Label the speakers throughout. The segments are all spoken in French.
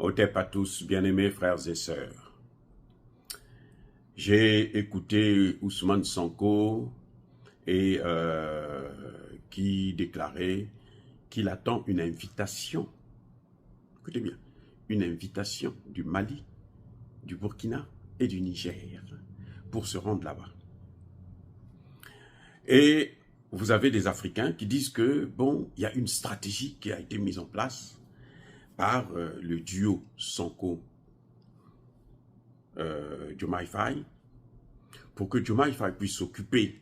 Speaker 1: Otep à tous, bien-aimés frères et sœurs. J'ai écouté Ousmane Sonko et qui déclarait qu'il attend une invitation. Écoutez bien, une invitation du Mali, du Burkina et du Niger pour se rendre là-bas. Et vous avez des Africains qui disent que, bon, il y a une stratégie qui a été mise en place par le duo Sonko-Diomaye Faye pour que Diomaye Faye puisse s'occuper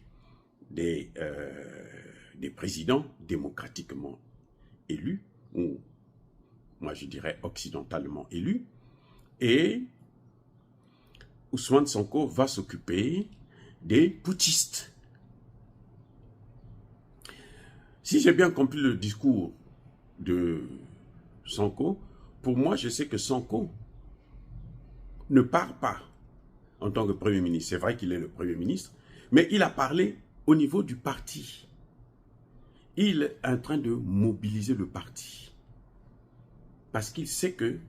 Speaker 1: des présidents démocratiquement élus, ou moi je dirais occidentalement élus, et Ousmane Sonko va s'occuper des putschistes. Si j'ai bien compris le discours de Sonko, pour moi, je sais que Sonko ne part pas en tant que Premier ministre. C'est vrai qu'il est le Premier ministre, mais il a parlé au niveau du parti. Il est en train de mobiliser le parti. Parce qu'il sait que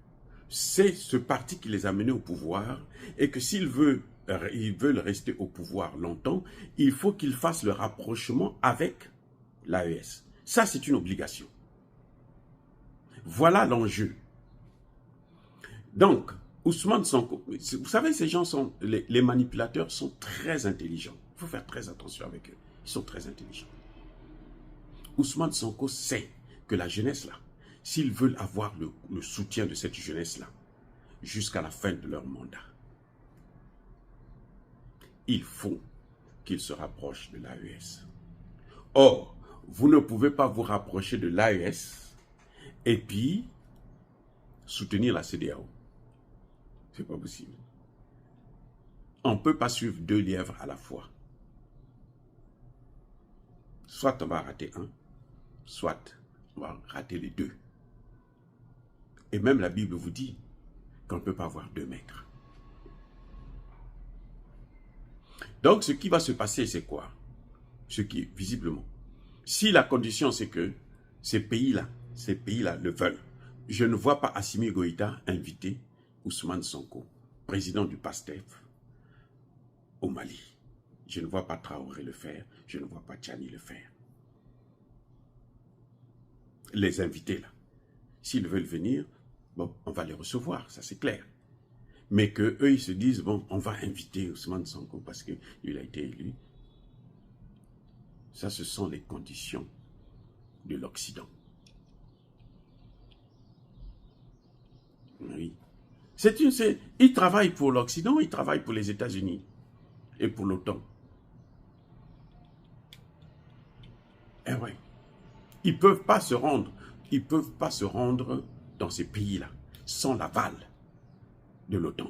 Speaker 1: c'est ce parti qui les a menés au pouvoir et que s'ils veulent rester au pouvoir longtemps, il faut qu'ils fassent le rapprochement avec l'AES. Ça, c'est une obligation. Voilà l'enjeu. Donc, Ousmane Sonko, vous savez, ces gens sont, les manipulateurs sont très intelligents. Il faut faire très attention avec eux. Ils sont très intelligents. Ousmane Sonko sait que la jeunesse là, s'ils veulent avoir le soutien de cette jeunesse là, jusqu'à la fin de leur mandat, il faut qu'ils se rapprochent de l'AES. Or, vous ne pouvez pas vous rapprocher de l'AES et puis soutenir la CEDEAO. C'est pas possible. On ne peut pas suivre deux lièvres à la fois. Soit on va rater un, soit on va rater les deux. Et même la Bible vous dit qu'on ne peut pas avoir deux maîtres. Donc ce qui va se passer, c'est quoi? Ce qui, visiblement, si la condition c'est que ces pays-là le veulent, je ne vois pas Assimi Goïta inviter Ousmane Sonko, président du PASTEF, au Mali. Je ne vois pas Traoré le faire, je ne vois pas Tchani le faire. Les invités là, s'ils veulent venir, bon, on va les recevoir, ça c'est clair. Mais qu'eux, ils se disent, bon, on va inviter Ousmane Sonko parce qu'il a été élu. Ça, ce sont les conditions de l'Occident. Oui. Ils travaillent pour l'Occident, ils travaillent pour les États-Unis et pour l'OTAN. Eh oui. Ils ne peuvent pas se rendre dans ces pays-là sans l'aval de l'OTAN.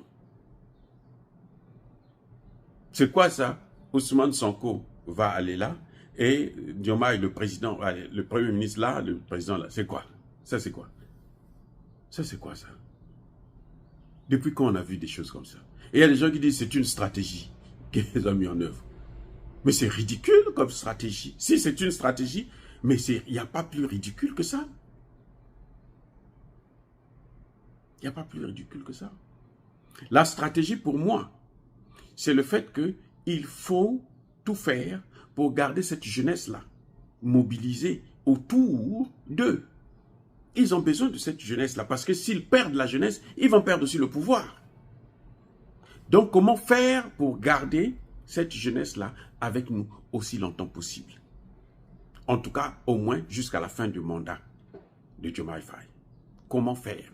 Speaker 1: C'est quoi ça? Ousmane Sonko va aller là et Diomaye, le président, le premier ministre là, le président là, c'est quoi? Ça c'est quoi? Ça c'est quoi ça? Depuis quand on a vu des choses comme ça? Et il y a des gens qui disent que c'est une stratégie qu'ils ont mis en œuvre. Mais c'est ridicule comme stratégie. Si c'est une stratégie, mais il n'y a pas plus ridicule que ça. Il n'y a pas plus ridicule que ça. La stratégie pour moi, c'est le fait qu'il faut tout faire pour garder cette jeunesse-là mobilisée autour d'eux. Ils ont besoin de cette jeunesse-là parce que s'ils perdent la jeunesse, ils vont perdre aussi le pouvoir. Donc, comment faire pour garder cette jeunesse-là avec nous aussi longtemps possible? En tout cas, au moins jusqu'à la fin du mandat de Diomaye Faye. Comment faire?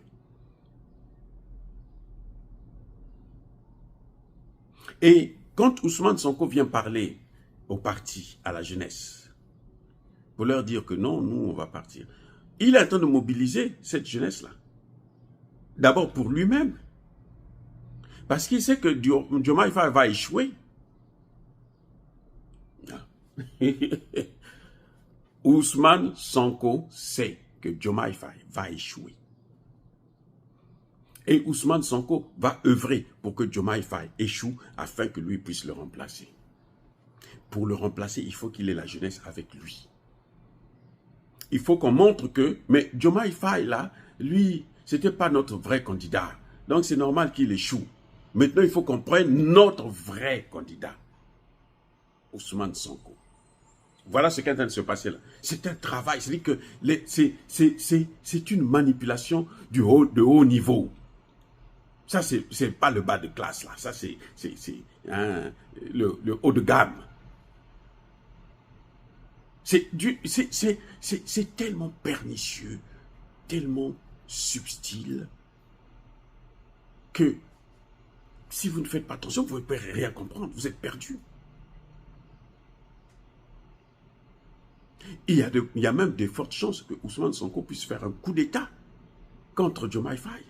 Speaker 1: Et quand Ousmane Sonko vient parler au parti, à la jeunesse, pour leur dire que non, nous, on va partir, il est en train de mobiliser cette jeunesse-là. D'abord pour lui-même. Parce qu'il sait que Diomaye Faye va échouer. Ousmane Sonko sait que Diomaye Faye va échouer. Et Ousmane Sonko va œuvrer pour que Diomaye Faye échoue afin que lui puisse le remplacer. Pour le remplacer, il faut qu'il ait la jeunesse avec lui. Il faut qu'on montre que, mais Diomaye Faye là, lui, Ce n'était pas notre vrai candidat. Donc c'est normal qu'il échoue. Maintenant, il faut qu'on prenne notre vrai candidat, Ousmane Sonko. Voilà ce qui est en train de se passer là. C'est un travail, c'est-à-dire que c'est une manipulation de haut niveau. Ça, c'est pas le bas de classe là. Ça, c'est le haut de gamme. C'est tellement pernicieux, tellement subtil, que si vous ne faites pas attention, vous ne pouvez rien comprendre, vous êtes perdu. Il y a même de fortes chances que Ousmane Sonko puisse faire un coup d'État contre Diomaye Faye.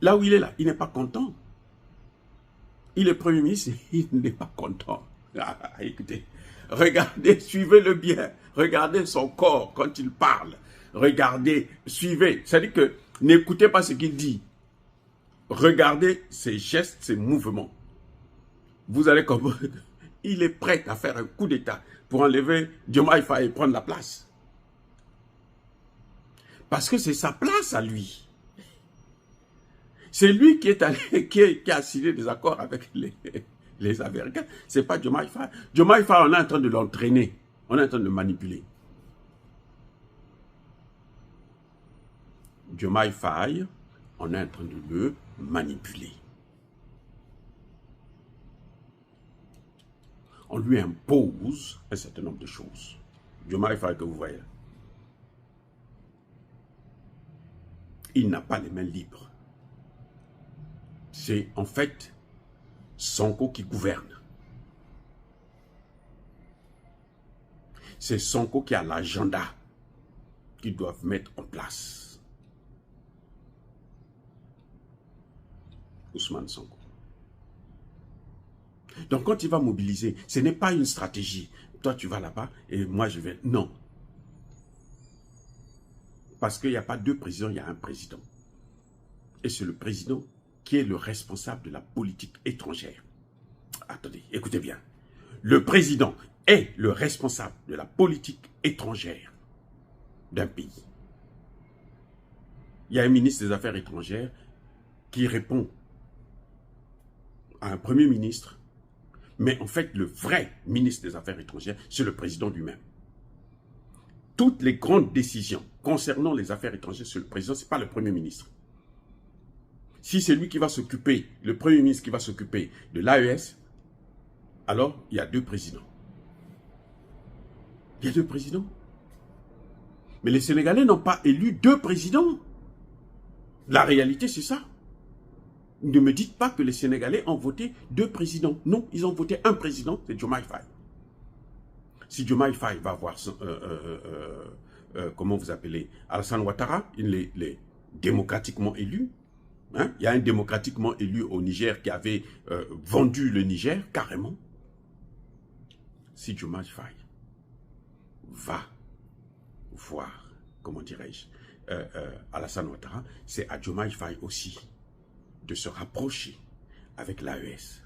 Speaker 1: Là où il est là, il n'est pas content. Il est Premier ministre, il n'est pas content. Ah, écoutez, regardez, suivez-le bien. Regardez son corps quand il parle. Regardez, suivez. C'est-à-dire que n'écoutez pas ce qu'il dit. Regardez ses gestes, ses mouvements. Vous allez comprendre. Il est prêt à faire un coup d'État pour enlever Diomaye Faye et prendre la place. Parce que c'est sa place à lui. C'est lui qui est allé, qui a signé des accords avec les Américains. C'est pas Diomaye Faye. Diomaye Faye, on est en train de l'entraîner. On est en train de le manipuler. Diomaye Faye, on est en train de le manipuler. On lui impose un certain nombre de choses. Diomaye Faye que vous voyez là. Il n'a pas les mains libres. C'est en fait Sonko qui gouverne. C'est Sonko qui a l'agenda qu'ils doivent mettre en place. Ousmane Sonko. Donc quand il va mobiliser, ce n'est pas une stratégie. Toi tu vas là-bas et moi je vais... Non. Parce qu'il n'y a pas deux présidents, il y a un président. Et c'est le président qui est le responsable de la politique étrangère. Attendez, écoutez bien. Le président est le responsable de la politique étrangère d'un pays. Il y a un ministre des Affaires étrangères qui répond à un premier ministre, mais en fait, le vrai ministre des Affaires étrangères, c'est le président lui-même. Toutes les grandes décisions concernant les affaires étrangères, c'est le président, ce n'est pas le premier ministre. Si c'est lui qui va s'occuper, le premier ministre qui va s'occuper de l'AES, alors il y a deux présidents. Il y a deux présidents. Mais les Sénégalais n'ont pas élu deux présidents. La réalité, c'est ça. Ne me dites pas que les Sénégalais ont voté deux présidents. Non, ils ont voté un président, c'est Diomaye Faye. Si Diomaye Faye va avoir, comment vous appelez, Alassane Ouattara, il est démocratiquement élu. Hein? Il y a un démocratiquement élu au Niger qui avait vendu le Niger, carrément. Si Diomaye Faye va voir, comment dirais-je, Alassane Ouattara, c'est à Diomaye Faye aussi de se rapprocher avec l'AES.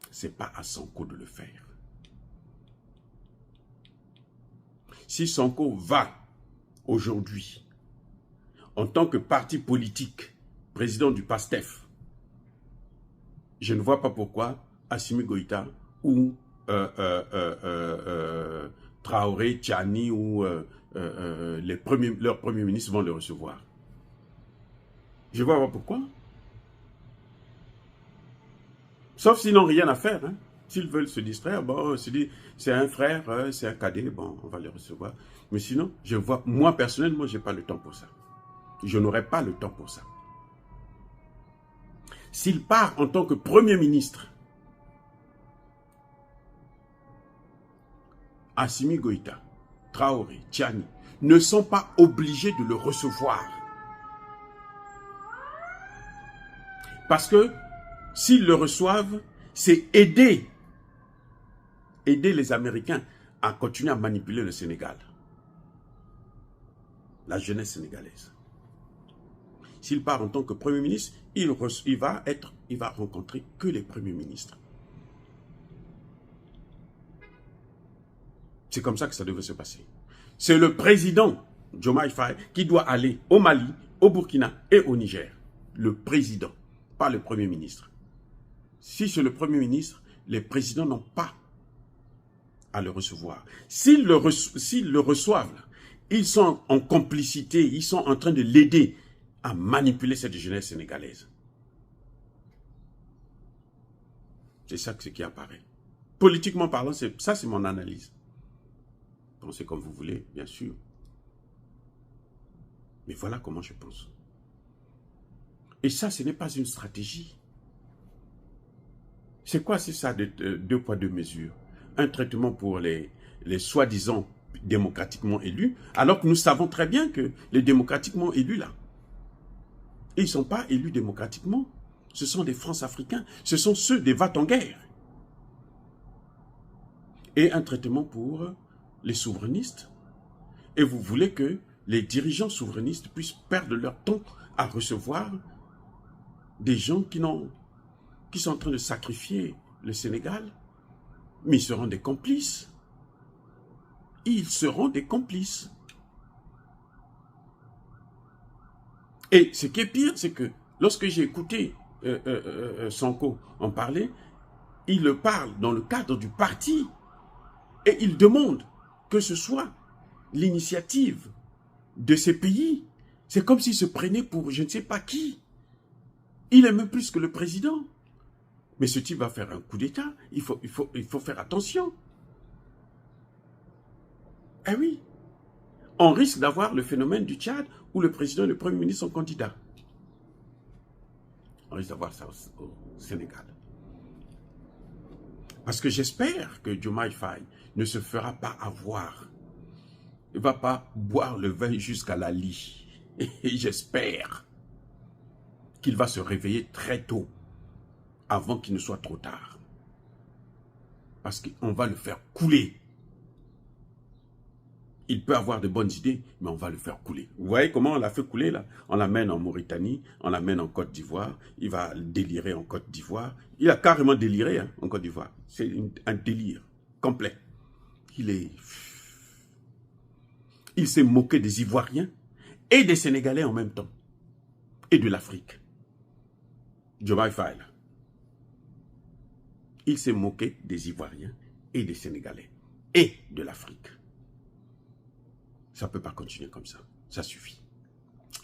Speaker 1: Ce n'est pas à Sonko de le faire. Si Sonko va aujourd'hui, en tant que parti politique, président du PASTEF, je ne vois pas pourquoi Assimi Goïta ou Traoré, Tchani ou leurs premiers ministres vont le recevoir. Je ne vois pas pourquoi. Sauf s'ils n'ont rien à faire. Hein. S'ils veulent se distraire, bon, c'est un frère, c'est un cadet, bon, on va le recevoir. Mais sinon, je vois, moi personnellement, je n'ai pas le temps pour ça. Je n'aurai pas le temps pour ça. S'il part en tant que Premier ministre, Assimi Goïta, Traoré, Tchani, ne sont pas obligés de le recevoir. Parce que s'ils le reçoivent, c'est aider les Américains à continuer à manipuler le Sénégal. La jeunesse sénégalaise. S'il part en tant que Premier ministre, il va rencontrer que les premiers ministres. C'est comme ça que ça devait se passer. c'est le président Diomaye Faye qui doit aller au Mali, au Burkina et au Niger. Le président, pas le Premier ministre. Si c'est le Premier ministre, les présidents n'ont pas à le recevoir. S'ils le reçoivent, ils sont en complicité, ils sont en train de l'aider à manipuler cette jeunesse sénégalaise. C'est ça ce qui apparaît. Politiquement parlant, ça c'est mon analyse. Pensez comme vous voulez, bien sûr. Mais voilà comment je pense. Et ça, ce n'est pas une stratégie. C'est quoi, c'est ça, deux poids, deux mesures? Un traitement pour les soi-disant démocratiquement élus, alors que nous savons très bien que les démocratiquement élus, là, ils ne sont pas élus démocratiquement. Ce sont des France-Africains, ce sont ceux des va-t-en-guerre. Et un traitement pour les souverainistes. Et vous voulez que les dirigeants souverainistes puissent perdre leur temps à recevoir des gens qui sont en train de sacrifier le Sénégal, mais ils seront des complices. Ils seront des complices. Et ce qui est pire, c'est que lorsque j'ai écouté Sonko en parler, il le parle dans le cadre du parti et il demande que ce soit l'initiative de ces pays. C'est comme s'il se prenait pour je ne sais pas qui. Il est même plus que le président. Mais ce type va faire un coup d'État. Il faut faire attention. Eh oui. On risque d'avoir le phénomène du Tchad où le président et le premier ministre sont candidats. On risque d'avoir ça au Sénégal. Parce que j'espère que Diomaye Faye ne se fera pas avoir. Il ne va pas boire le vin jusqu'à la lie. Et j'espère qu'il va se réveiller très tôt, avant qu'il ne soit trop tard. Parce qu'on va le faire couler. Il peut avoir de bonnes idées, mais on va le faire couler. Vous voyez comment on l'a fait couler là? On l'amène en Mauritanie, on l'amène en Côte d'Ivoire, il va délirer en Côte d'Ivoire. Il a carrément déliré hein, en Côte d'Ivoire. C'est un délire complet. Il s'est moqué des Ivoiriens et des Sénégalais en même temps. Et de l'Afrique. Diomaye Faye. Il s'est moqué des Ivoiriens et des Sénégalais et de l'Afrique. Ça ne peut pas continuer comme ça. Ça suffit.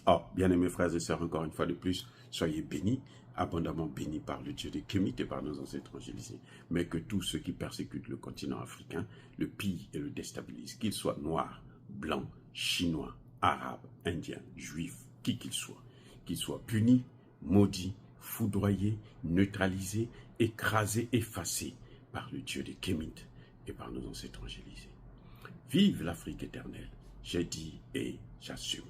Speaker 1: Oh, bien-aimés frères et sœurs, encore une fois de plus, soyez bénis, abondamment bénis par le Dieu des Kémites et par nos ancêtres angélisés. Mais que tous ceux qui persécutent le continent africain le pillent et le déstabilisent, qu'ils soient noirs, blancs, chinois, arabes, indiens, juifs, qui qu'ils soient punis, maudits, foudroyés, neutralisés, écrasés, effacés par le Dieu des Kémites et par nos ancêtres angélisés. Vive l'Afrique éternelle, j'ai dit et j'assume.